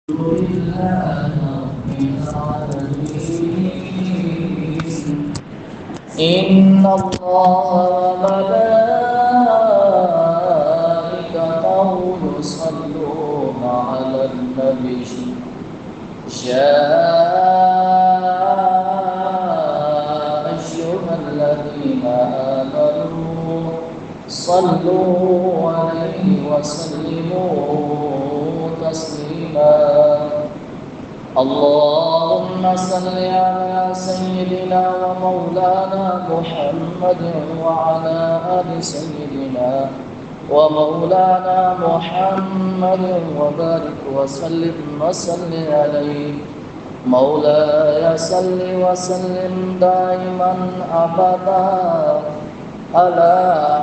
إن الله وملائكته يصلون على النبي يا أيها الذين آمنوا صلوا عليه وسلموا تسليما اللهم صل على سيدنا ومولانا محمد وعلى آل سيدنا ومولانا محمد وبارك وسلم عليه مولاي صل وسلم دائما أبدا على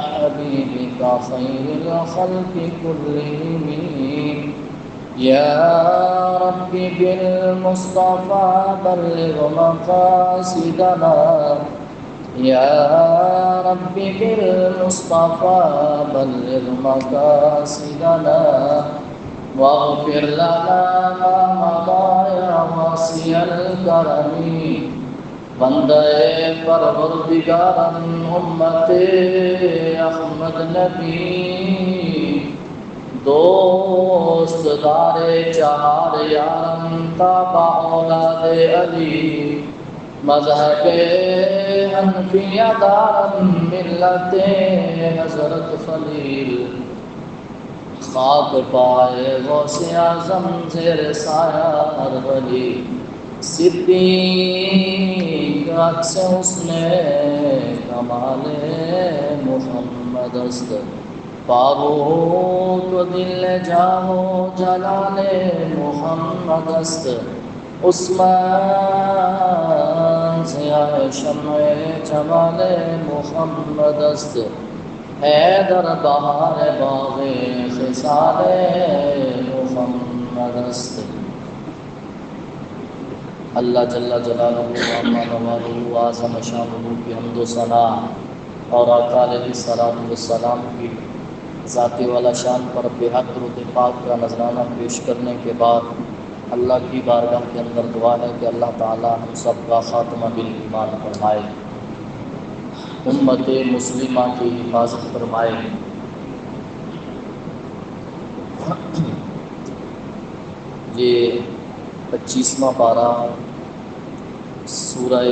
حبيبك خير الخلق كلهم يا رب بالمصطفى بلغ مقاصدنا يا رب بالمصطفى بلغ مقاصدنا واغفر لنا ما مضى يا واسع الكرم بندے پروردگار امت احمد نبی دوست دار چار یارم تابع اولاد علی مذہب حنفیہ دارم ملت حضرت خلیل خاک پائے غوث اعظم زیر سایہ ہر ولی صدیق عکس حسن کمال محمد است پابو تو دل جاؤ جلال محمد است عثمان ضیاء شمع جمال محمد است حیدر بہار باغ خصال محمد است اللہ جل جلالہ وعظم نوالہ وعظم شانہ کی حمد و ثنا اور آقا علیہ الصلوۃ والسلام کی ذاتی والا شان پر بے حد درود پاک کا نذرانہ پیش کرنے کے بعد اللہ کی بارگاہ کے اندر دعا ہے کہ اللہ تعالی ہم سب کا خاتمہ بالایمان فرمائے، امت مسلمہ کی حفاظت فرمائے۔ یہ 25واں پارہ سورہ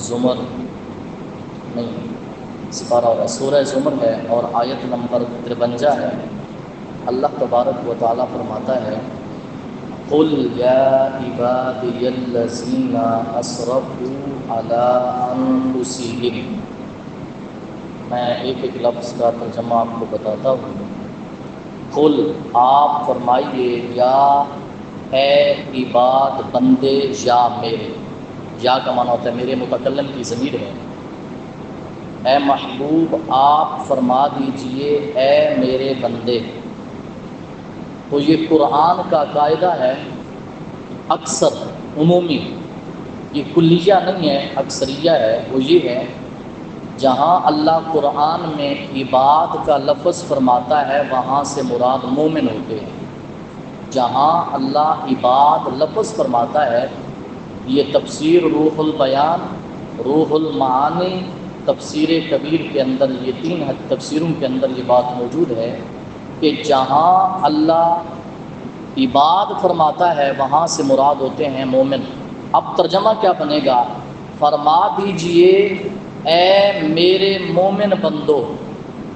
زمر نہیں سپارہ ہوگا سورہ زمر ہے اور آیت نمبر 53 ہے۔ اللہ تبارک و تعالیٰ فرماتا ہے قل یا عبادی الذین اسرفوا علی انفسہم۔ میں ایک ایک لفظ کا ترجمہ آپ کو بتاتا ہوں۔ قل آپ فرمائیے، یا اے عباد بندے، یا میرے، یا کا معنی ہوتا ہے میرے متکلم کی ضمیر ہے۔ اے محبوب آپ فرما دیجئے اے میرے بندے۔ تو یہ قرآن کا قاعدہ ہے، اکثر عمومی، یہ کلیہ نہیں ہے، اکثریہ ہے۔ وہ یہ ہے جہاں اللہ قرآن میں عباد کا لفظ فرماتا ہے وہاں سے مراد مومن ہوتے ہیں۔ جہاں اللہ عباد لفظ فرماتا ہے، یہ تفسیر روح البیان، روح المعانی، تفسیر کبیر کے اندر، یہ 3 تفسیروں کے اندر یہ بات موجود ہے کہ جہاں اللہ عباد فرماتا ہے وہاں سے مراد ہوتے ہیں مومن۔ اب ترجمہ کیا بنے گا؟ فرما دیجئے اے میرے مومن بندو،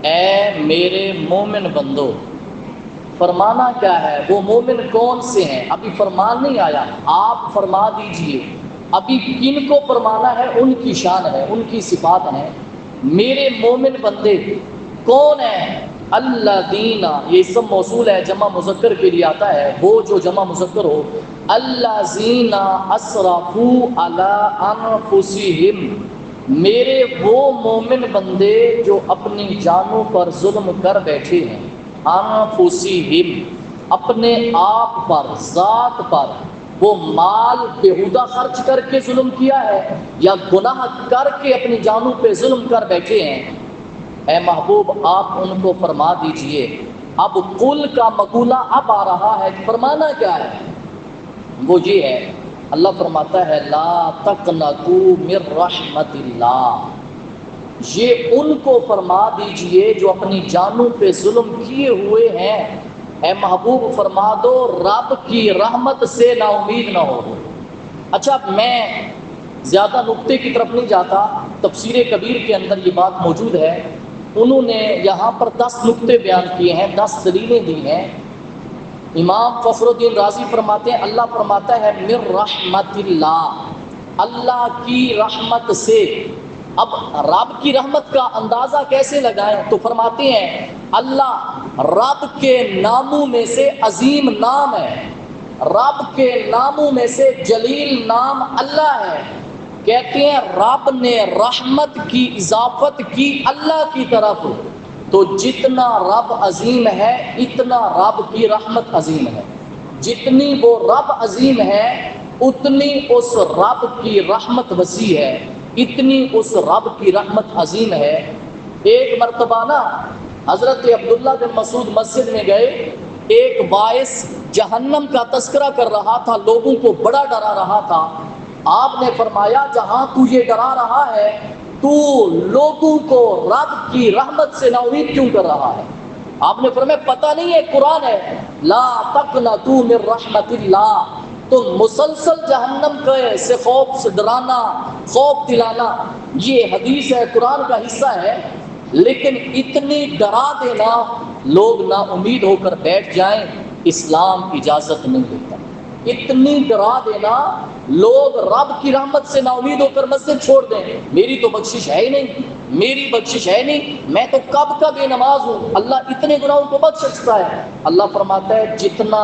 اے میرے مومن بندو۔ فرمانا کیا ہے؟ وہ مومن کون سے ہیں؟ ابھی فرمان نہیں آیا، آپ فرما دیجئے۔ ابھی کن کو فرمانا ہے؟ ان کی شان ہے، ان کی صفات ہیں۔ میرے مومن بندے کون ہیں؟ الذین، یہ اسم موصول ہے، جمع مذکر کے لیے آتا ہے، وہ جو جمع مذکر ہو۔ الذین اسرفوا علی انفسہم، میرے وہ مومن بندے جو اپنی جانوں پر ظلم کر بیٹھے ہیں۔ انفسہم، اپنے آپ پر، ذات پر۔ وہ مال بےہودہ خرچ کر کے ظلم کیا ہے یا گناہ کر کے اپنی جانوں پہ ظلم کر بیٹھے ہیں؟ اے محبوب آپ ان کو فرما دیجئے۔ اب قل کا مقولہ اب آ رہا ہے، فرمانا کیا ہے؟ وہ یہ ہے، اللہ فرماتا ہے لا تقنطوا من رحمت اللہ، یہ ان کو فرما دیجئے جو اپنی جانوں پہ ظلم کیے ہوئے ہیں، اے محبوب فرما دو رب کی رحمت سے نا امید نہ ہو۔ اچھا میں زیادہ نقطے کی طرف نہیں جاتا، تفسیر کبیر کے اندر یہ بات موجود ہے، انہوں نے یہاں پر 10 نقطے بیان کیے ہیں، 10 دلیلیں دی ہیں۔ امام فخر الدین رازی فرماتے ہیں اللہ فرماتا ہے من رحمت اللہ، اللہ کی رحمت سے۔ اب رب کی رحمت کا اندازہ کیسے لگائیں؟ تو فرماتے ہیں اللہ رب کے ناموں میں سے عظیم نام ہے، رب کے ناموں میں سے جلیل نام اللہ ہے۔ کہتے ہیں رب نے رحمت کی اضافت کی اللہ کی طرف، تو جتنا رب عظیم ہے اتنا رب کی رحمت عظیم ہے، جتنی وہ رب عظیم ہے اتنی اس رب کی رحمت وسیع ہے، اتنی اس رب کی رحمت عظیم ہے۔ ایک مرتبہ نا حضرت عبداللہ بن مسعود مسجد میں گئے، ایک باعث جہنم کا تذکرہ کر رہا تھا، لوگوں کو بڑا ڈرا رہا تھا۔ آپ نے فرمایا جہاں تو یہ ڈرا رہا ہے تو لوگوں کو رب کی رحمت سے نا امید کیوں کر رہا ہے؟ آپ نے فرمایا پتہ نہیں ہے قرآن ہے لا تقنطوا من رحمت اللہ، تو مسلسل جہنم کے سے خوف سے ڈرانا، خوف دلانا، یہ حدیث ہے، قرآن کا حصہ ہے، لیکن اتنی ڈرا دینا لوگ نا امید ہو کر بیٹھ جائیں، اسلام اجازت نہیں دیتا۔ اتنی ڈرا دینا لوگ رب کی رحمت سے نا امید ہو کر مسجد چھوڑ دیں، میری تو بخشش ہے ہی نہیں، میری بخشش ہے نہیں، میں تو کب کا بے نماز ہوں، اللہ اتنے گناہوں کو بخش سکتا ہے۔ اللہ فرماتا ہے جتنا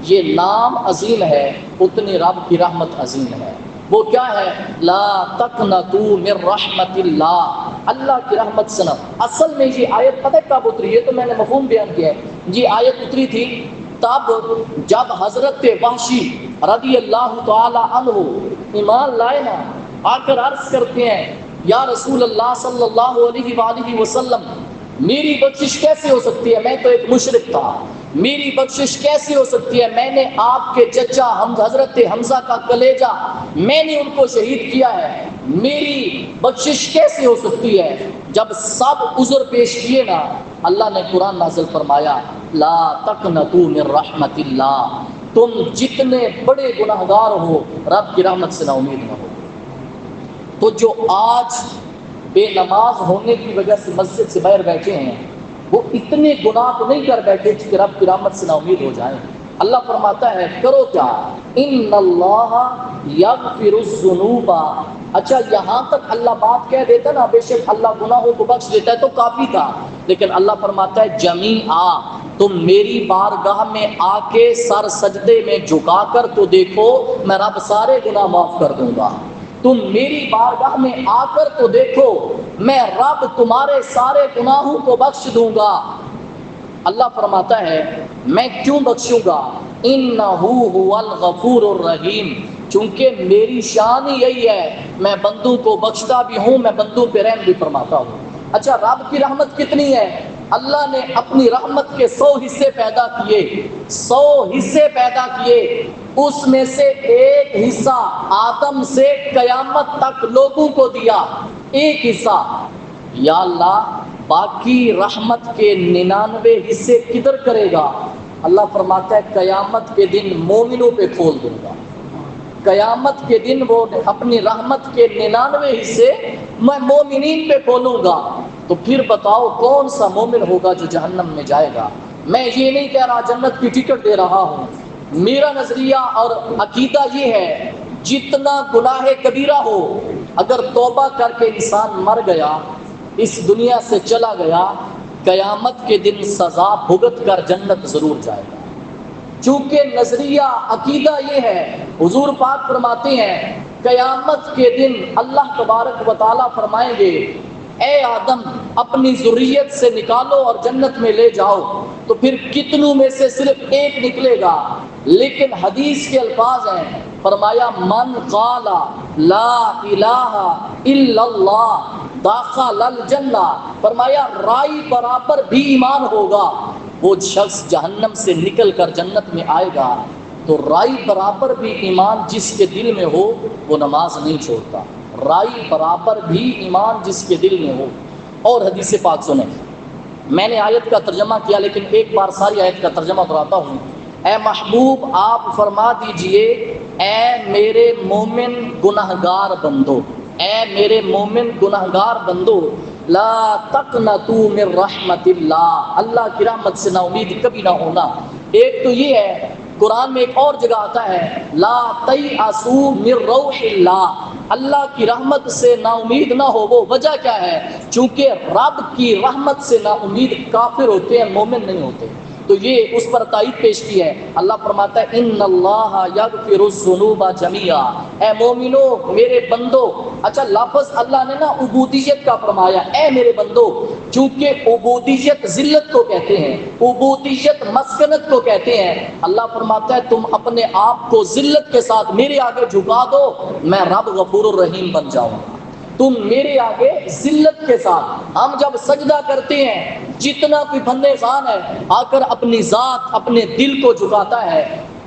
یہ نام عظیم ہے اتنی رب کی رحمت عظیم ہے۔ وہ کیا ہے؟ لا تقنطوا من رحمت اللہ، اللہ کی رحمت سے نہ۔ اصل میں یہ آیت پتہ کب اتری ہے؟ تو میں نے مفہوم بیان کیا ہے، یہ آیت اتری تھی تب جب حضرت وحشی رضی اللہ تعالی عنہ ایمان لائے نا، آ کر عرض کرتے ہیں یا رسول اللہ صلی اللہ علیہ وآلہ وسلم میری بخشش کیسے ہو سکتی ہے؟ میں تو ایک مشرک تھا، میری بخشش کیسے ہو سکتی ہے؟ میں نے آپ کے چچا حضرت حمزہ کا کلیجہ میں نے ان کو شہید کیا ہے، میری بخشش کیسے ہو سکتی ہے؟ جب سب عذر پیش کیے نا، اللہ نے قرآن نازل فرمایا لا تقنطوا من رحمت اللہ، تم جتنے بڑے گناہگار ہو رب کی رحمت سے نا امید نہ ہو۔ تو جو آج بے نماز ہونے کی وجہ سے مسجد سے باہر بیٹھے ہیں وہ اتنے گناہ تو نہیں کر بیٹھے کہ رب کی رحمت سے نا امید ہو جائیں۔ اللہ فرماتا ہے کرو کیا؟ ان اللہ یغفر الذنوب، اچھا یہاں تک اللہ بات کہہ دیتا نا بے شک اللہ گناہوں کو بخش دیتا ہے تو کافی تھا، لیکن اللہ فرماتا ہے جمیعا، تم میری بارگاہ میں آ کے سر سجدے میں جھکا کر تو دیکھو میں رب سارے گناہ معاف کر دوں گا، تم میری بارگاہ میں آ کر تو دیکھو میں رب تمہارے سارے گناہوں کو بخش دوں گا۔ اللہ فرماتا ہے میں کیوں بخشوں گا؟ انہ هو الغفور الرحیم، چونکہ میری شان ہی یہی ہے میں بندوں کو بخشتا بھی ہوں، میں بندوں پہ رحم بھی فرماتا ہوں۔ اچھا رب کی رحمت کتنی ہے؟ اللہ نے اپنی رحمت کے 100 حصے پیدا کیے، 100 حصے پیدا کیے، اس میں سے ایک حصہ آدم سے قیامت تک لوگوں کو دیا، ایک حصہ۔ یا اللہ باقی رحمت کے 99 حصے کدھر کرے گا؟ اللہ فرماتا ہے قیامت کے دن مومنوں پہ کھول دوں گا، قیامت کے دن وہ اپنی رحمت کے 99 حصے میں مومنین پہ کھولوں گا۔ تو پھر بتاؤ کون سا مومن ہوگا جو جہنم میں جائے گا؟ میں یہ نہیں کہہ رہا جنت کی ٹکٹ دے رہا ہوں، میرا نظریہ اور عقیدہ یہ ہے جتنا گناہ کبیرہ ہو اگر توبہ کر کے انسان مر گیا، اس دنیا سے چلا گیا، قیامت کے دن سزا بھگت کر جنت ضرور جائے گا۔ چونکہ نظریہ عقیدہ یہ ہے، حضور پاک فرماتے ہیں قیامت کے دن اللہ تبارک و تعالیٰ فرمائیں گے اے آدم اپنی ذریت سے نکالو اور جنت میں لے جاؤ، تو پھر کتنوں میں سے صرف ایک نکلے گا، لیکن حدیث کے الفاظ ہیں، فرمایا من قال لا الہ الا اللہ داخل الجنہ، فرمایا رائی برابر بھی ایمان ہوگا وہ شخص جہنم سے نکل کر جنت میں آئے گا۔ تو رائی برابر بھی ایمان جس کے دل میں ہو وہ نماز نہیں چھوڑتا، رائی برابر بھی ایمان جس کے دل میں ہو۔ اور حدیث پاک سنیں، میں نے آیت کا ترجمہ کیا لیکن ایک بار ساری آیت کا ترجمہ دہراتا ہوں۔ اے محبوب آپ فرما دیجئے اے میرے مومن گنہگار بندو، اے میرے مومن گنہگار بندو، لا تقنطوا من رحمت اللہ، اللہ کی رحمت سے نا امید کبھی نہ ہونا۔ ایک تو یہ ہے، قرآن میں ایک اور جگہ آتا ہے لا تیأسوا من روح اللہ، اللہ کی رحمت سے نا امید نہ ہو۔ وہ وجہ کیا ہے؟ چونکہ رب کی رحمت سے نا امید کافر ہوتے ہیں، مومن نہیں ہوتے۔ تو یہ اس پر تائید پیش کی ہے۔ اللہ فرماتا ہے ان اللہ یغفر الذنوب جميعا، اے مومنو میرے بندو۔ اچھا لفظ اللہ نے نا عبودیت کا فرمایا، اے میرے بندو، چونکہ عبودیت ذلت کو کہتے ہیں، عبودیت مسکنت کو کہتے ہیں۔ اللہ فرماتا ہے تم اپنے آپ کو ذلت کے ساتھ میرے آگے جھکا دو، میں رب غفور الرحیم بن جاؤں گا۔ تم میرے آگے ذلت کے ساتھ، ہم جب سجدہ کرتے ہیں جتنا کوئی بندے انسان ہے آ کر اپنی ذات اپنے دل کو جھکاتا ہے،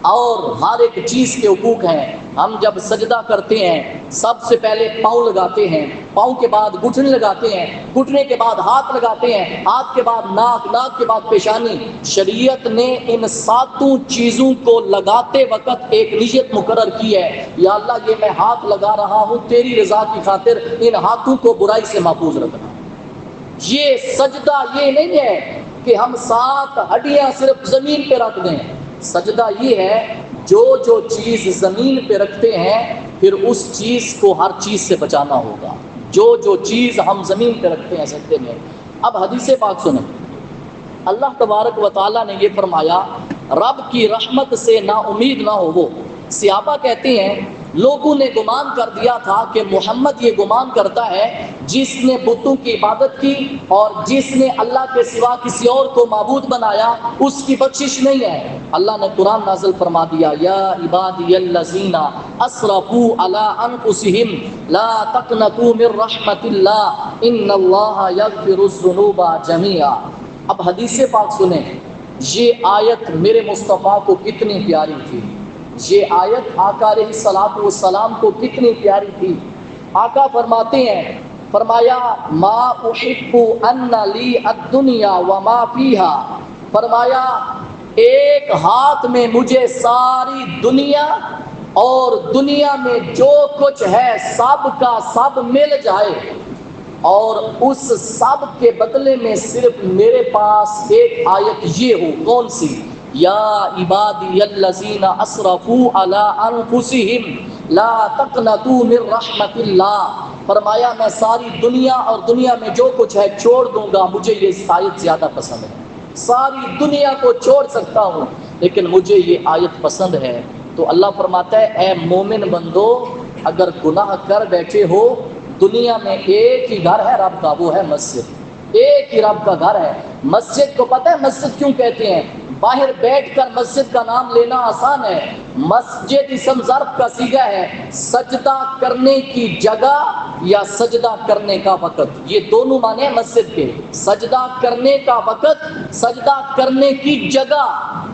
اور ہر ایک چیز کے حقوق ہیں۔ ہم جب سجدہ کرتے ہیں سب سے پہلے پاؤں لگاتے ہیں، پاؤں کے بعد گھٹنے لگاتے ہیں، گھٹنے کے بعد ہاتھ لگاتے ہیں، ہاتھ کے بعد ناک، ناک کے بعد پیشانی۔ شریعت نے ان ساتوں چیزوں کو لگاتے وقت ایک نیت مقرر کی ہے، یا اللہ یہ میں ہاتھ لگا رہا ہوں تیری رضا کی خاطر، ان ہاتھوں کو برائی سے محفوظ رکھنا۔ یہ سجدہ یہ نہیں ہے کہ ہم 7 ہڈیاں صرف زمین پہ رکھ دیں، سجدہ یہ ہے جو چیز زمین پہ رکھتے ہیں پھر اس چیز کو ہر چیز سے بچانا ہوگا، جو چیز ہم زمین پہ رکھتے ہیں سجدے میں۔ اب حدیث پاک سنیں، اللہ تبارک و تعالیٰ نے یہ فرمایا رب کی رحمت سے نا امید نہ ہو۔ وہ صحابہ کہتے ہیں لوگوں نے گمان کر دیا تھا کہ محمد یہ گمان کرتا ہے جس نے بتوں کی عبادت کی اور جس نے اللہ کے سوا کسی اور کو معبود بنایا اس کی بخشش نہیں ہے۔ اللہ نے قرآن نازل فرما دیا یا عبادی الذین اسرفوا علی انفسہم لا تقنطوا من رحمت اللہ ان اللہ یغفر الذنوب جميعا۔ اب حدیث پاک سنیں، یہ آیت میرے مصطفیٰ کو کتنی پیاری تھی، یہ آیت آقا علیہ الصلوۃ والسلام کو کتنی پیاری تھی۔ آقا فرماتے ہیں، فرمایا ما احب ان لی الدنیا وما فیہا، فرمایا ایک ہاتھ میں مجھے ساری دنیا اور دنیا میں جو کچھ ہے سب کا سب مل جائے، اور اس سب کے بدلے میں صرف میرے پاس ایک آیت یہ ہو، کون سی؟ یا عبادی الذین اسرفوا علی انفسہم لا تقنطوا من رحمت اللہ، فرمایا میں ساری دنیا اور دنیا میں جو کچھ ہے چھوڑ دوں گا، مجھے یہ آیت زیادہ پسند ہے۔ ساری دنیا کو چھوڑ سکتا ہوں لیکن مجھے یہ آیت پسند ہے۔ تو اللہ فرماتا ہے اے مومن بندو اگر گناہ کر بیٹھے ہو، دنیا میں ایک ہی گھر ہے رب کا، وہ ہے مسجد، ایک ہی رب کا گھر ہے۔ مسجد کو پتہ ہے مسجد کیوں کہتے ہیں؟ باہر بیٹھ کر مسجد کا نام لینا آسان ہے، مسجد اسم ظرف کا صیغہ ہے، سجدہ کرنے کی جگہ یا سجدہ کرنے کا وقت، یہ دونوں معنی ہیں مسجد کے، سجدہ کرنے کا وقت، سجدہ کرنے کی جگہ،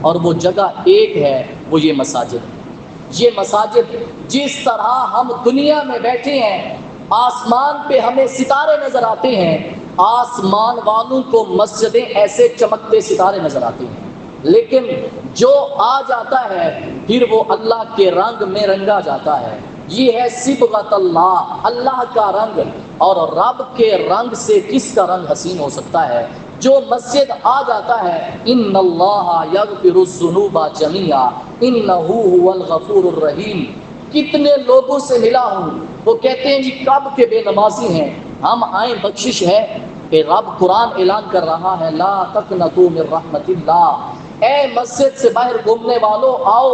اور وہ جگہ ایک ہے، وہ یہ مساجد ہے۔ یہ مساجد جس طرح ہم دنیا میں بیٹھے ہیں آسمان پہ ہمیں ستارے نظر آتے ہیں، آسمان والوں کو مسجدیں ایسے چمکتے ستارے نظر آتے ہیں، لیکن جو آ جاتا ہے پھر وہ اللہ کے رنگ میں رنگا جاتا ہے۔ یہ ہے صبغۃ اللہ، اللہ کا رنگ، اور رب کے رنگ سے کس کا رنگ حسین ہو سکتا ہے؟ جو مسجد آ جاتا ہے ان اللہ یغفر الذنوب جميعا انہ هو الغفور الرحیم۔ کتنے لوگوں سے ملا ہوں وہ کہتے ہیں جی کب کے بے نمازی ہیں، ہم آئیں بخشش ہے کہ رب قرآن اعلان کر رہا ہے لا تقنطوا من رحمت اللہ۔ اے مسجد سے باہر گھومنے والوں آؤ،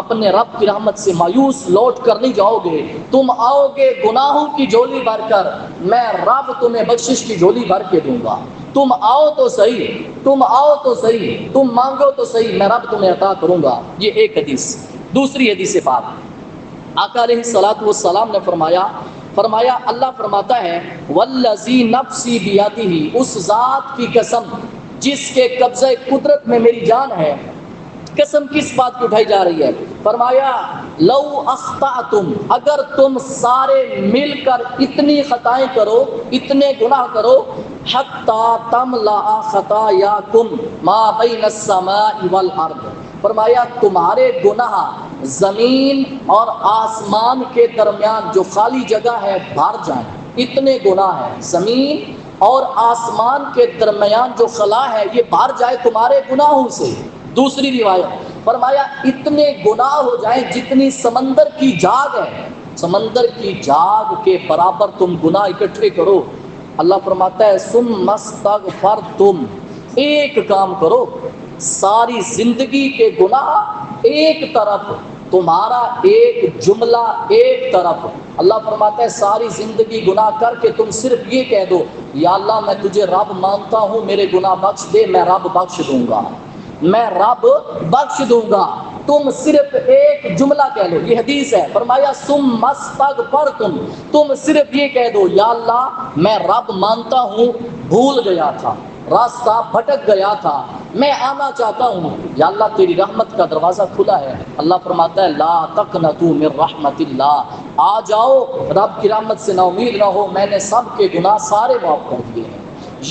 اپنے رب کی رحمت سے مایوس لوٹ کر نہیں جاؤ گے، تم آؤ گے گناہوں کی جھولی بھر کر، میں رب تمہیں بخشش کی جھولی بھر کے دوں گا۔ تم آؤ تو صحیح، تم آؤ تو صحیح، تم مانگو تو صحیح، میں رب تمہیں عطا کروں گا۔ یہ ایک حدیث۔ دوسری حدیث پاک آقا علیہ الصلوۃ والسلام نے فرمایا اللہ فرماتا ہے والذی نفسی بیدہ، اس ذات کی قسم جس کے قبضہ قدرت میں میری جان ہے، قسم کس بات کی اٹھائی جا رہی ہے؟ فرمایا لو اخطأتم، اگر تم سارے مل کر اتنی خطائیں کرو، اتنے گناہ کرو، حتی تملأ خطایاکم ما بین السماء والارض، فرمایا تمہارے گناہ زمین اور آسمان کے درمیان جو خالی جگہ ہے بھر جائیں، اتنے گناہ ہیں زمین اور آسمان کے درمیان جو خلا ہے یہ بھر جائے تمہارے گناہوں سے۔ دوسری روایت فرمایا اتنے گناہ ہو جائیں جتنی سمندر کی جاگ ہے، سمندر کی جاگ کے برابر تم گناہ اکٹھے کرو۔ اللہ فرماتا ہے ثم استغفرتم، ایک کام کرو، ساری زندگی کے گناہ ایک طرف، تمہارا ایک جملہ ایک طرف۔ اللہ فرماتا ہے ساری زندگی گناہ کر کے تم صرف یہ کہہ دو یا اللہ میں تجھے رب مانتا ہوں، میرے گناہ بخش دے، میں رب بخش دوں گا، میں رب بخش دوں گا۔ تم صرف ایک جملہ کہہ لو، یہ حدیث ہے، فرمایا ثم استغفرتم، تم صرف یہ کہہ دو یا اللہ میں رب مانتا ہوں، بھول گیا تھا، راستہ بھٹک گیا تھا، میں آنا چاہتا ہوں، یا اللہ تیری رحمت کا دروازہ کھلا ہے۔ اللہ فرماتا ہے لا تقنطوا من رحمت اللہ، آ جاؤ رب کی رحمت سے نا امید نہ ہو، میں نے سب کے گناہ سارے معاف کر دیے ہیں۔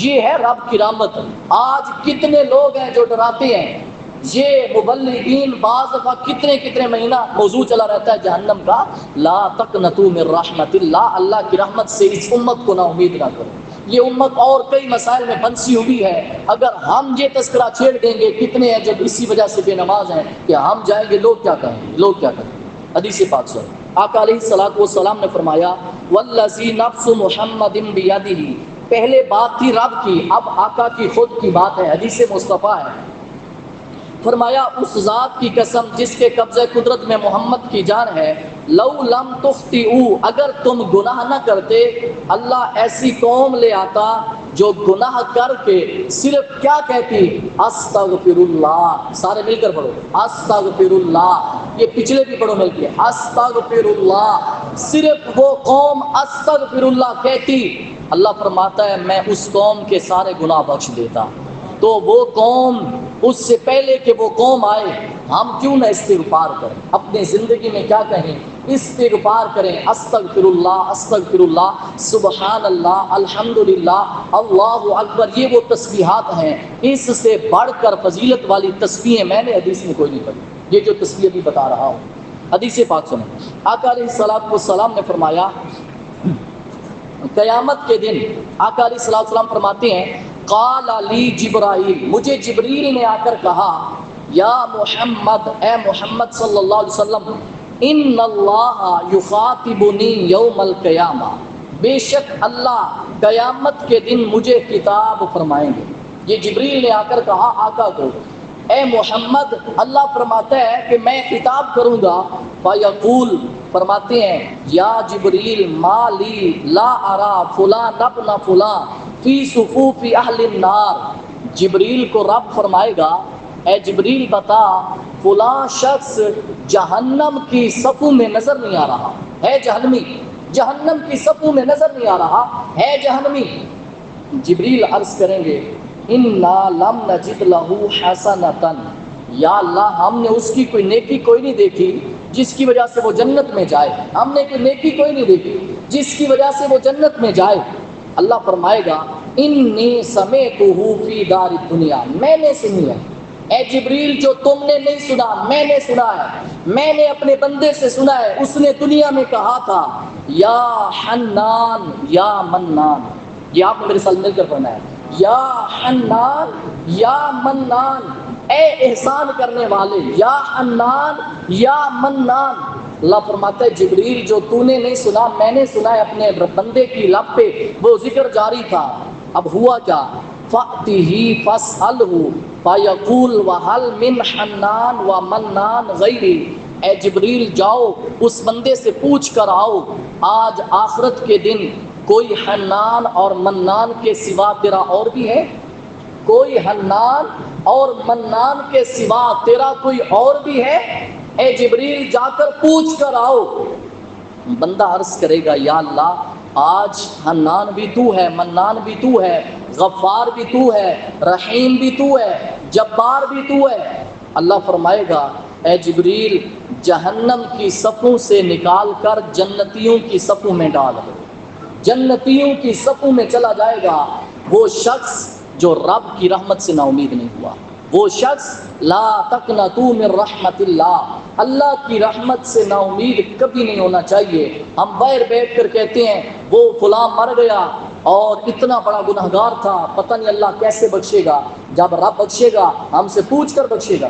یہ ہے رب کی رحمت۔ آج کتنے لوگ ہیں جو ڈراتے ہیں، یہ مبلغین بعض دفعہ کتنے مہینہ موضوع چلا رہتا ہے جہنم کا، لا تقنطوا من رحمت اللہ، اللہ کی رحمت سے اس امت کو نا امید نہ کرو۔ یہ امت اور کئی مسائل میں پھنسی ہوئی ہے، اگر ہم یہ تذکرہ چھیڑ دیں گے، کتنے ہیں جب اسی وجہ سے بے نماز ہیں کہ ہم جائیں گے لوگ کیا کہیں گے، لوگ کیا کہیں گے۔ حدیث پاک سن، آقا علیہ الصلوۃ والسلام نے فرمایا والذی نفس محمد بیدہ، پہلے بات تھی رب کی، اب آقا کی خود کی بات ہے، حدیث مصطفیٰ ہے۔ فرمایا اس ذات کی قسم جس کے قبضہ قدرت میں محمد کی جان ہے، لو لم تخطئوا، اگر تم گناہ نہ کرتے، اللہ ایسی قوم لے آتا جو گناہ کر کے صرف کیا کہتی استغفر اللہ، سارے مل کر پڑھو استغفر اللہ، یہ پچھلے بھی پڑھو مل کے استغفر اللہ، صرف وہ قوم استغفر اللہ کہتی، اللہ فرماتا ہے میں اس قوم کے سارے گناہ بخش دیتا۔ تو وہ قوم، اس سے پہلے کہ وہ قوم آئے، ہم کیوں نہ استغفار کریں، اپنی زندگی میں کیا کہیں، استغفار کریں، استغفر اللہ، استغفر اللہ، سبحان اللہ، الحمدللہ، اللہ اکبر، یہ وہ تسبیحات ہیں، اس سے بڑھ کر فضیلت والی تسبیحیں میں نے حدیث میں کوئی نہیں پڑھی، یہ جو تسبیح ابھی بتا رہا ہوں۔ حدیث پاک سنیں، آقا علیہ الصلوۃ والسلام نے فرمایا قیامت کے دن آقا علیہ الصلوۃ والسلام فرماتے ہیں قال علی جبرائیل، مجھے جبریل نے آ کر کہا یا محمد، اے محمد صلی اللہ علیہ وسلم، ان اللہ یخاطبنی یوم القیامہ، بے شک اللہ قیامت کے دن مجھے خطاب فرمائیں گے۔ یہ جبریل نے آ کر کہا آقا کو، اے محمد، اللہ فرماتا ہے کہ میں خطاب کروں گا، فیقول، فرماتے ہیں یا جبریل ما لی لا ارا فلان ابن فلان فی صفوف اہل النار، جبریل کو رب فرمائے گا اے جبریل بتا فلاں شخص جہنم کی صفوں میں نظر نہیں آ رہا ہے، جہنمی، جہنم کی صفوں میں نظر نہیں آ رہا ہے، جہنمی۔ جبریل عرض کریں گے انا لم نجد لہ حسنۃ، یا اللہ ہم نے اس کی کوئی نیکی کوئی نہیں دیکھی جس کی وجہ سے وہ جنت میں جائے، ہم نے کوئی نیکی کوئی نہیں دیکھی جس کی وجہ سے وہ جنت میں جائے۔ اللہ فرمائے گا انی سمعتہ فی دار الدنیا، میں نے سنی ہے، اے جبریل جو تم نے نہیں سنا میں نے سنا ہے، میں نے اپنے بندے سے سنا ہے، اس نے دنیا میں کہا تھا یا حنان یا منان، یہ آپ نے میرے ساتھ مل کر پڑھنا ہے، یا حنان یا منان، اے احسان کرنے والے، یا حنان یا منان۔ اللہ فرماتا ہے جبریل جو تو نے نہیں سنا میں نے سنا ہے، اپنے بندے کی لب پہ وہ ذکر جاری تھا۔ اب ہوا کیا، فَأْتِهِ فَاسْأَلْهُ فَيَقُولُ وَهَلْ مِنْ حَنَّانٍ وَمَنَّانٍ غَيْرِي، اے جبریل جاؤ اس بندے سے پوچھ کر آؤ، آج آخرت کے دن کوئی حنان اور منان کے سوا تیرا اور بھی ہے، کوئی حنان اور منان کے سوا تیرا کوئی اور بھی ہے، اے جبریل جا کر پوچھ کر آؤ۔ بندہ عرض کرے گا یا اللہ آج حنان بھی تو ہے، منان بھی تو ہے، غفار بھی تو ہے، رحیم بھی تو ہے، جبار بھی تو ہے، اللہ فرمائے گا اے جبریل جہنم کی صفوں سے نکال کر جنتیوں کی صفوں میں ڈال دو۔ جنتیوں کی صفوں میں چلا جائے گا وہ شخص جو رب کی رحمت سے نا امید نہیں ہوا، وہ شخص لا تقنطوا من رحمت اللہ، اللہ کی رحمت سے نا امید کبھی نہیں ہونا چاہیے۔ ہم باہر بیٹھ کر کہتے ہیں وہ فلاں مر گیا اور اتنا بڑا گنہگار تھا، پتہ نہیں اللہ کیسے بخشے گا۔ جب رب بخشے گا ہم سے پوچھ کر بخشے گا،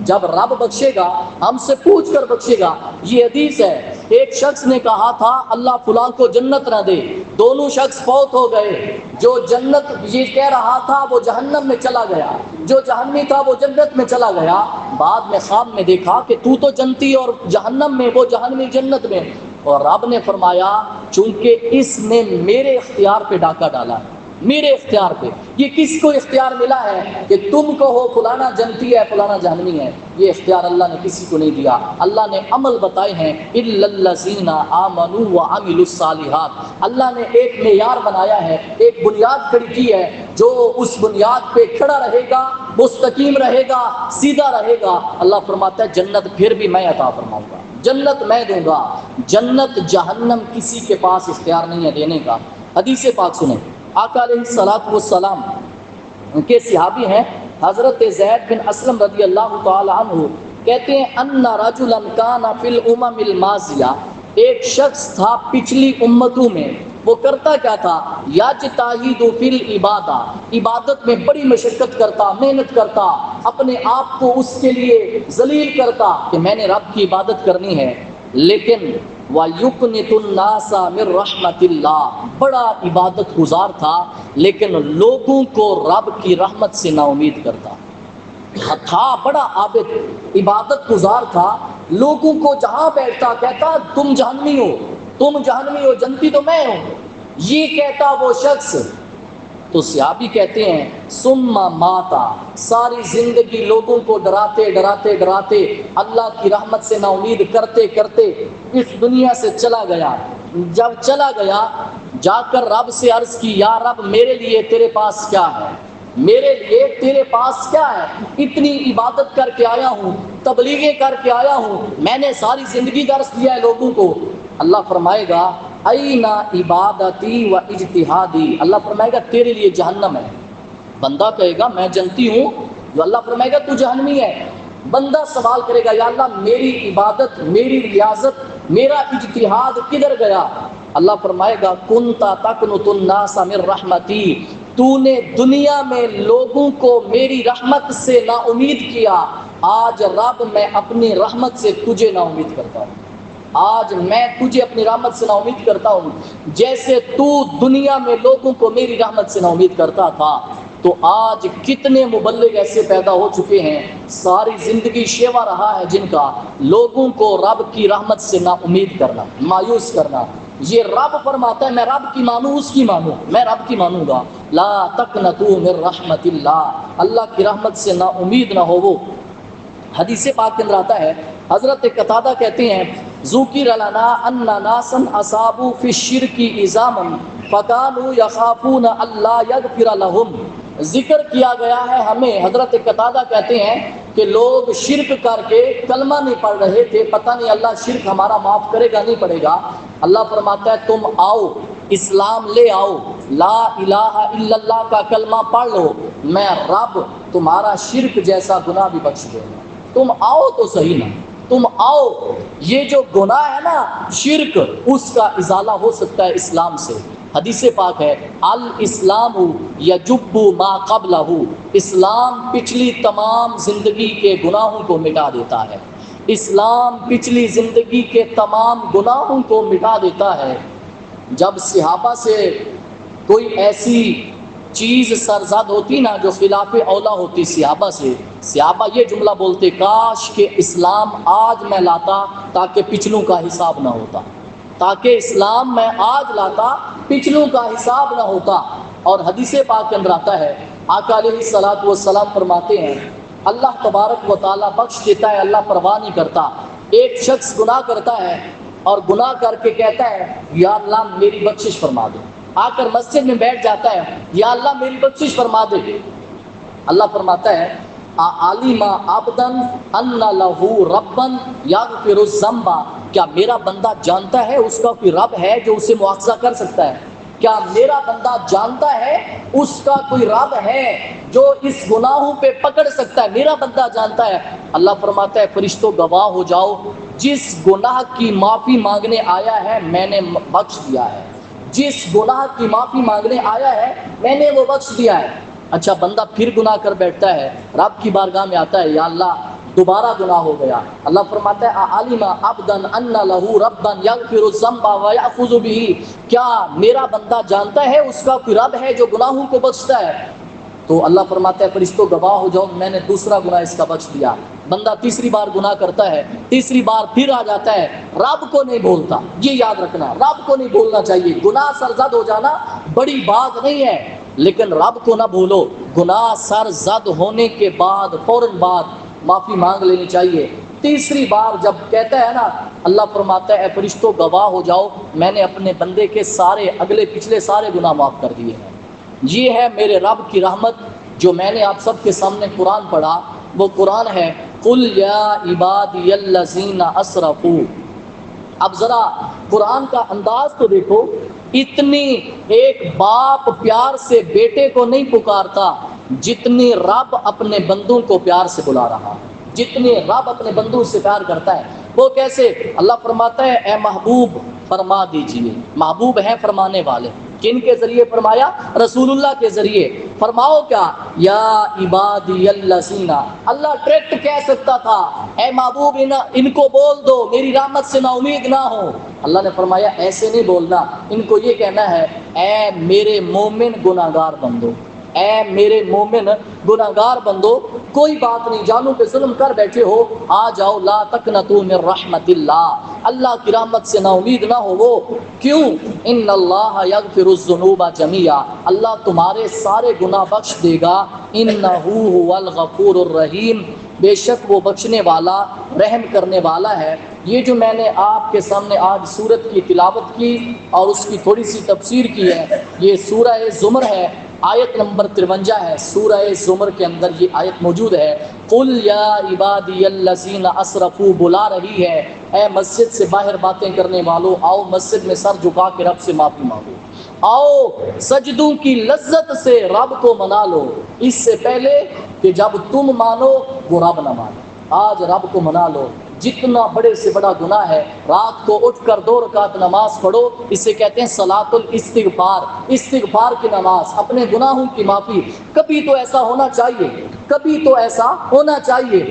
جب رب بخشے گا ہم سے پوچھ کر بخشے گا۔ یہ حدیث ہے، ایک شخص نے کہا تھا اللہ فلاں کو جنت نہ دے، دونوں شخص فوت ہو گئے۔ جو جنت یہ کہہ رہا تھا وہ جہنم میں چلا گیا، جو جہنمی تھا وہ جنت میں چلا گیا۔ بعد میں خواب میں دیکھا کہ تو جنتی اور جہنم میں، وہ جہنمی جنت میں، اور رب نے فرمایا چونکہ اس نے میرے اختیار پہ ڈاکہ ڈالا ہے، میرے اختیار پہ۔ یہ کس کو اختیار ملا ہے کہ تم کہو فلانا جنتی ہے فلانا جہنمی ہے؟ یہ اختیار اللہ نے کسی کو نہیں دیا۔ اللہ نے عمل بتائے ہیں الا الذین آمنوا وعملوا الصالحات۔ اللہ نے ایک معیار بنایا ہے، ایک بنیاد کھڑی کی ہے، جو اس بنیاد پہ کھڑا رہے گا، مستقیم رہے گا، سیدھا رہے گا، اللہ فرماتا ہے جنت پھر بھی میں عطا فرماؤں گا، جنت میں دوں گا۔ جنت جہنم کسی کے پاس اختیار نہیں ہے دینے کا۔ حدیث پاک سنیں، آقا علیہ الصلوۃ والسلام کے صحابی ہیں حضرت زید بن اسلم رضی اللہ تعالی عنہ، کہتے ہیں ان رجلا کان فی الامم الماضیہ، ایک شخص تھا پچھلی امتوں میں، وہ کرتا کیا تھا؟ یجتہد فی العبادہ، عبادت میں بڑی مشقت کرتا، محنت کرتا، اپنے آپ کو اس کے لیے ذلیل کرتا کہ میں نے رب کی عبادت کرنی ہے، لیکن وَيُقْنِتُ النَّاسَ مِن رَحْمَتِ اللَّهِ، بڑا عبادت گزار تھا لیکن لوگوں کو رب کی رحمت سے نا امید کرتا تھا۔ بڑا عابد عبادت گزار تھا، لوگوں کو جہاں بیٹھتا کہتا تم جہنمی ہو، تم جہنمی ہو، جنتی تو میں ہوں، یہ کہتا وہ شخص۔ تو صحابی کہتے ہیں ثم ماتا، ساری زندگی لوگوں کو ڈراتے ڈراتے ڈراتے اللہ کی رحمت سے نا امید کرتے کرتے اس دنیا سے چلا گیا۔ جب چلا گیا جا کر رب سے عرض کی یا رب میرے لیے تیرے پاس کیا ہے، میرے لیے تیرے پاس کیا ہے؟ اتنی عبادت کر کے آیا ہوں، تبلیغیں کر کے آیا ہوں، میں نے ساری زندگی درس دیا ہے لوگوں کو۔ اللہ فرمائے گا اینا عبادتی و اجتہادی، اللہ فرمائے گا تیرے لیے جہنم ہے۔ بندہ کہے گا میں جنتی ہوں، جو اللہ فرمائے گا تو جہنمی ہے۔ بندہ سوال کرے گا یا اللہ میری عبادت، میری ریاضت، میرا اجتہاد کدھر گیا؟ اللہ فرمائے گا کنتا تقنط الناس من رحمتی، تو نے دنیا میں لوگوں کو میری رحمت سے نا امید کیا، آج رب میں اپنی رحمت سے تجھے نا امید کرتا ہوں، آج میں تجھے اپنی رحمت سے نا امید کرتا ہوں۔ جیسے تو دنیا میں لوگوں کو میری رحمت سے نا امید کرتا تھا، تو آج کتنے مبلغ ایسے پیدا ہو چکے ہیں، ساری زندگی شیوا رہا ہے جن کا لوگوں کو رب کی رحمت سے نا امید کرنا، مایوس کرنا۔ یہ رب فرماتا ہے میں رب کی مانوں، اس کی مانوں، میں رب کی مانوں گا۔ لا تقنطوا من رحمت اللہ، اللہ کی رحمت سے نا امید نہ ہو۔ وہ حدیث پاک کے اندر آتا ہے، حضرت قتادہ کہتے ہیں ذکر لنا ان ناسا اصابوا فی الشرک عظاما فکانوا یخافون اللہ یغفر لهم، ذکر کیا گیا ہے ہمیں، حضرت قتادہ کہتے ہیں کہ لوگ شرک کر کے کلمہ نہیں پڑھ رہے تھے، پتہ نہیں اللہ شرک ہمارا معاف کرے گا نہیں پڑے گا۔ اللہ فرماتا ہے تم آؤ، اسلام لے آؤ، لا الہ الا اللہ کا کلمہ پڑھ لو، میں رب تمہارا شرک جیسا گناہ بھی بخش دوں گا۔ تم آؤ تو صحیح نا، تم آؤ، یہ جو گناہ ہے نا شرک، اس کا ازالہ ہو سکتا ہے اسلام سے۔ حدیث پاک ہے الاسلام یجب ما قبلہ، اسلام پچھلی تمام زندگی کے گناہوں کو مٹا دیتا ہے، اسلام پچھلی زندگی کے تمام گناہوں کو مٹا دیتا ہے۔ جب صحابہ سے کوئی ایسی چیز سرزد ہوتی نا جو خلاف اولا ہوتی صحابہ سے، صحابہ یہ جملہ بولتے کاش کہ اسلام آج میں لاتا تاکہ پچھلوں کا حساب نہ ہوتا، تاکہ اسلام میں آج لاتا پچھلوں کا حساب نہ ہوتا۔ اور حدیث پاک کے اندر آتا ہے آقا علیہ الصلوۃ والسلام فرماتے ہیں اللہ تبارک و تعالیٰ بخش دیتا ہے، اللہ پرواہ نہیں کرتا۔ ایک شخص گناہ کرتا ہے اور گناہ کر کے کہتا ہے یا اللہ میری بخشش فرما دے، آ کر مسجد میں بیٹھ جاتا ہے یا اللہ میری بخشش فرما دے، اللہ فرماتا ہے علم عبدا ان لہ ربا یغفر الذنب، کیا میرا بندہ جانتا ہے اس کا کوئی رب ہے جو اسے مواخذہ کر سکتا ہے؟ کیا میرا بندہ جانتا ہے اس کا کوئی رب ہے جو اس گناہوں پہ پکڑ سکتا ہے؟ میرا بندہ جانتا ہے۔ اللہ فرماتا ہے فرشتوں گواہ ہو جاؤ، جس گناہ کی معافی مانگنے آیا ہے میں نے بخش دیا ہے، جس گناہ کی معافی مانگنے آیا ہے میں نے وہ بخش دیا ہے۔ اچھا بندہ پھر گناہ کر بیٹھتا ہے، رب کی بارگاہ میں آتا ہے، یا اللہ دوبارہ گناہ ہو گیا۔ اللہ فرماتا ہے علم عبدا ان لہ ربا یغفر الذنب ویأخذ بہ، کیا میرا بندہ جانتا ہے اس کا کوئی رب ہے جو گناہوں کو بخشتا ہے؟ تو اللہ فرماتا ہے فرشتوں گواہ ہو جاؤ میں نے دوسرا گناہ اس کا بخش دیا۔ بندہ تیسری بار گناہ کرتا ہے، تیسری بار پھر آ جاتا ہے، رب کو نہیں بولتا۔ یہ یاد رکھنا، رب کو نہیں بولنا چاہیے۔ گناہ سرزد ہو جانا بڑی بات نہیں ہے، لیکن رب کو نہ بھولو۔ گناہ سرزد ہونے کے بعد فوراً بعد معافی مانگ لینی چاہیے۔ تیسری بار جب کہتا ہے نا، اللہ فرماتا ہے اے فرشتوں گواہ ہو جاؤ میں نے اپنے بندے کے سارے اگلے پچھلے سارے گناہ معاف کر دیے ہیں۔ یہ ہے میرے رب کی رحمت جو میں نے آپ سب کے سامنے قرآن پڑھا، وہ قرآن ہے قل یا عبادی الذین اسرفوا۔ اب ذرا قرآن کا انداز تو دیکھو، اتنی ایک باپ پیار سے بیٹے کو نہیں پکارتا جتنی رب اپنے بندوں کو پیار سے بلا رہا ہے، جتنی رب اپنے بندوں سے پیار کرتا ہے۔ وہ کیسے؟ اللہ فرماتا ہے اے محبوب فرما دیجئے۔ محبوب ہیں فرمانے والے، کن کے ذریعے فرمایا؟ رسول اللہ کے ذریعے۔ فرماؤ کیا؟ یا عبادی الذین، اللہ ڈائریکٹ کہہ سکتا تھا اے محبوب ان کو بول دو میری رحمت سے نا امید نہ ہو۔ اللہ نے فرمایا ایسے نہیں بولنا، ان کو یہ کہنا ہے اے میرے مومن گناہگار بندو، اے میرے مومن گناہگار بندو، کوئی بات نہیں، جانوں پہ ظلم کر بیٹھے ہو، آ جاؤ، لا تقنطوا من رحمت اللہ، اللہ کی رحمت سے نا امید نہ ہو۔ وہ کیوں؟ ان اللہ یغفر الذنوب جميعا، اللہ تمہارے سارے گناہ بخش دے گا، انہ هو الغفور الرحیم، بے شک وہ بخشنے والا رحم کرنے والا ہے۔ یہ جو میں نے آپ کے سامنے آج سورت کی تلاوت کی اور اس کی تھوڑی سی تفسیر کی ہے، یہ سورہ زمر ہے، آیت نمبر 53 ہے۔ سورہ زمر کے اندر یہ آیت موجود ہے، قل یا عبادی الذین اسرفوا، بلا رہی ہے اے مسجد سے باہر باتیں کرنے والوں، آؤ مسجد میں سر جھکا کے رب سے معافی مانگو، آؤ سجدوں کی لذت سے رب کو منا لو، اس سے پہلے کہ جب تم مانو وہ رب نہ مانے۔ آج رب کو منا لو، جتنا بڑے سے بڑا گناہ ہے، رات کو اٹھ کر 2 رکعت نماز پڑھو، اسے کہتے ہیں صلاۃ الاستغفار، استغفار کی نماز، اپنے گناہوں کی معافی۔ کبھی تو ایسا ہونا چاہیے، کبھی تو ایسا ہونا چاہیے۔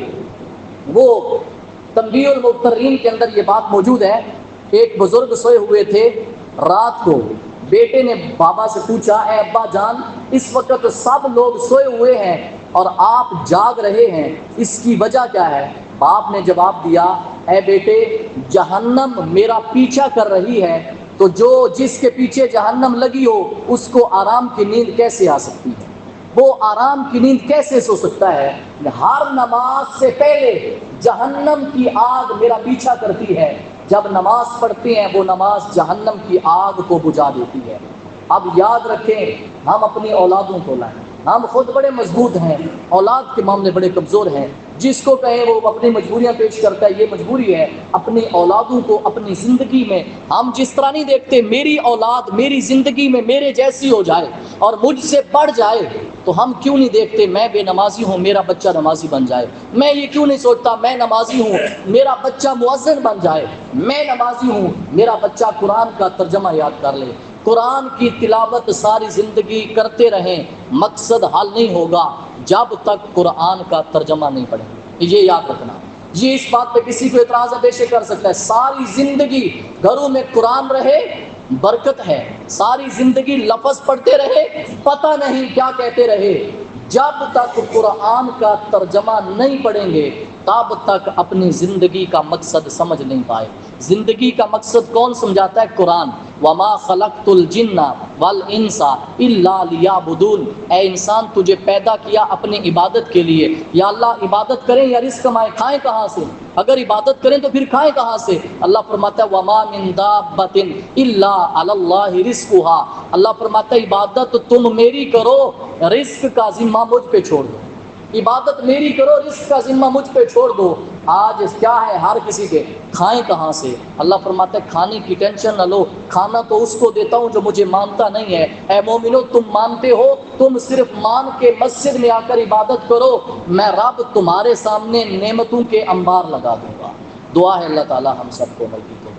وہ تنبیہ المبترین کے اندر یہ بات موجود ہے، ایک بزرگ سوئے ہوئے تھے، رات کو بیٹے نے بابا سے پوچھا اے ابا جان اس وقت سب لوگ سوئے ہوئے ہیں اور آپ جاگ رہے ہیں، اس کی وجہ کیا ہے؟ باپ نے جواب دیا اے بیٹے جہنم میرا پیچھا کر رہی ہے، تو جس کے پیچھے جہنم لگی ہو اس کو آرام کی نیند کیسے آ سکتی ہے؟ وہ آرام کی نیند کیسے سو سکتا ہے؟ ہر نماز سے پہلے جہنم کی آگ میرا پیچھا کرتی ہے، جب نماز پڑھتے ہیں وہ نماز جہنم کی آگ کو بجھا دیتی ہے۔ اب یاد رکھیں ہم اپنی اولادوں کو لائیں، ہم خود بڑے مضبوط ہیں، اولاد کے معاملے بڑے کمزور ہیں، جس کو کہیں وہ اپنی مجبوریاں پیش کرتا ہے، یہ مجبوری ہے اپنی اولادوں کو اپنی زندگی میں ہم جس طرح نہیں دیکھتے میری اولاد میری زندگی میں میرے جیسی ہو جائے اور مجھ سے بڑھ جائے، تو ہم کیوں نہیں دیکھتے میں بے نمازی ہوں میرا بچہ نمازی بن جائے؟ میں یہ کیوں نہیں سوچتا میں نمازی ہوں میرا بچہ مؤذن بن جائے؟ میں نمازی ہوں میرا بچہ قرآن کا ترجمہ یاد کر لے، قرآن کی تلاوت ساری زندگی کرتے رہیں، مقصد حل نہیں ہوگا جب تک قرآن کا ترجمہ نہیں پڑھیں گے، یہ یاد رکھنا۔ یہ اس بات پہ کسی کو اعتراض پیش کر سکتا ہے، ساری زندگی گھروں میں قرآن رہے برکت ہے، ساری زندگی لفظ پڑھتے رہے پتہ نہیں کیا کہتے رہے، جب تک قرآن کا ترجمہ نہیں پڑھیں گے تب تک اپنی زندگی کا مقصد سمجھ نہیں پائے۔ زندگی کا مقصد کون سمجھاتا ہے؟ قرآن۔ وما خلقت الجن والانس الا لیعبدون، اے انسان تجھے پیدا کیا اپنی عبادت کے لیے، یا اللہ عبادت کریں یا رزق کمائیں، کھائیں کہاں سے؟ اگر عبادت کریں تو پھر کھائیں کہاں سے؟ اللہ فرماتا ہے وما من دابۃ الا علی اللہ رزقها، اللہ فرماتا ہے عبادت تم میری کرو، رزق کا ذمہ مجھ پہ چھوڑ دو۔ عبادت میری کرو، رزق کا ذمہ مجھ پہ چھوڑ دو۔ آج کیا ہے ہر کسی کے، کھائیں کہاں سے؟ اللہ فرماتا ہے کھانے کی ٹینشن نہ لو، کھانا تو اس کو دیتا ہوں جو مجھے مانتا نہیں ہے۔ اے مومنو تم مانتے ہو، تم صرف مان کے مسجد میں آ کر عبادت کرو، میں رب تمہارے سامنے نعمتوں کے انبار لگا دوں گا۔ دعا ہے اللہ تعالی ہم سب کو ملکی کو